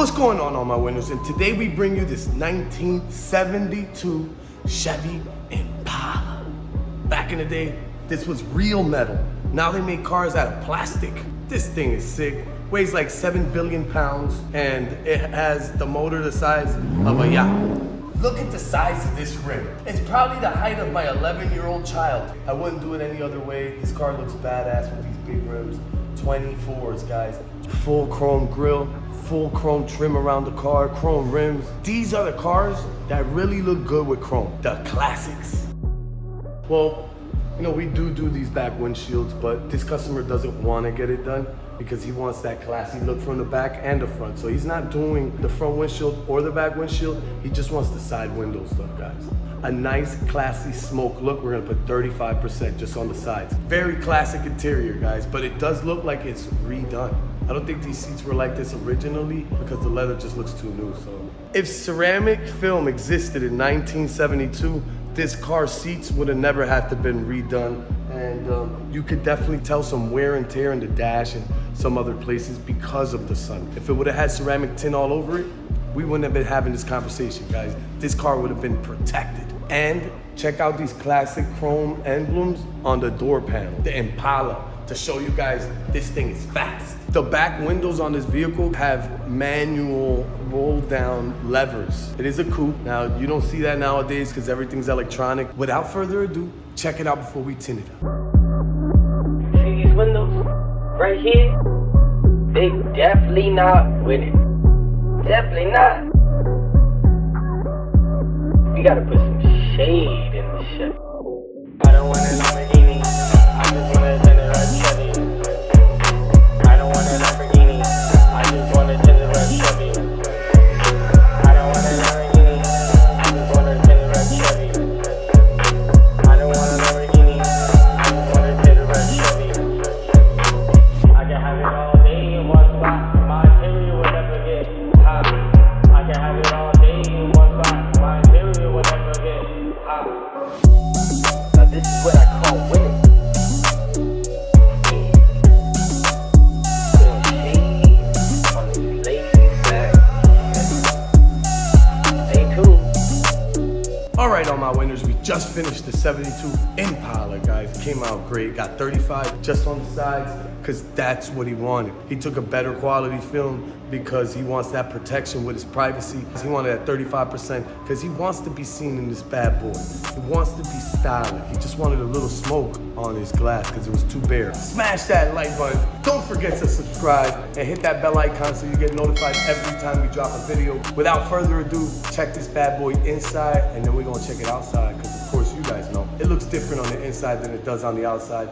What's going on, all my winners? And today we bring you this 1972 Chevy Impala. Back in the day, this was real metal. Now they make cars out of plastic. This thing is sick. Weighs like 7 billion pounds, and it has the motor the size of a yacht. Look at the size of this rim. It's probably the height of my 11-year-old child. I wouldn't do it any other way. This car looks badass with these big rims. 24s, guys. Full chrome grille, full chrome trim around the car, chrome rims. These are the cars that really look good with chrome, the classics. Well, you know, we do these back windshields, but this customer doesn't want to get it done because he wants that classy look from the back and the front. So he's not doing the front windshield or the back windshield. He just wants the side windows done, guys. A nice, classy smoke look. We're gonna put 35% just on the sides. Very classic interior, guys, but it does look like it's redone. I don't think these seats were like this originally because the leather just looks too new, so. If ceramic film existed in 1972, this car's seats would have never had to been redone. And you could definitely tell some wear and tear in the dash and some other places because of the sun. If it would have had ceramic tint all over it, we wouldn't have been having this conversation, guys. This car would have been protected. And check out these classic chrome emblems on the door panel, the Impala, to show you guys this thing is fast. The back windows on this vehicle have manual roll down levers. It is a coupe. Now, you don't see that nowadays because everything's electronic. Without further ado, check it out before we tint it up. See these windows right here? They definitely not with it. Definitely not. We gotta put some shade in the shit. I don't want a Lamborghini. I just want a Tinted Red Chevy. I don't want a Lamborghini. I just want a Tinted Red Chevy. I don't want a Lamborghini. I just want a Tinted Red Chevy. I don't want a Lamborghini. I just want a Tinted Red Chevy. I can have it all day in one spot. My interior will never get hot. I can have it all day in one spot. My interior will never get hot. Now this is what I call winning. All right, all my winners, we just finished the 72 Impala, guys. It came out great. Got 35 just on the sides because that's what he wanted. He took a better quality film because he wants that protection with his privacy. He wanted that 35% because he wants to be seen in this bad boy. He wants to be stylish. He just wanted a little smoke on his glass because it was too bare. Smash that like button. Don't forget to subscribe and hit that bell icon so you get notified every time we drop a video. Without further ado, check this bad boy inside and then we're gonna check it outside because of course you guys know it looks different on the inside than it does on the outside.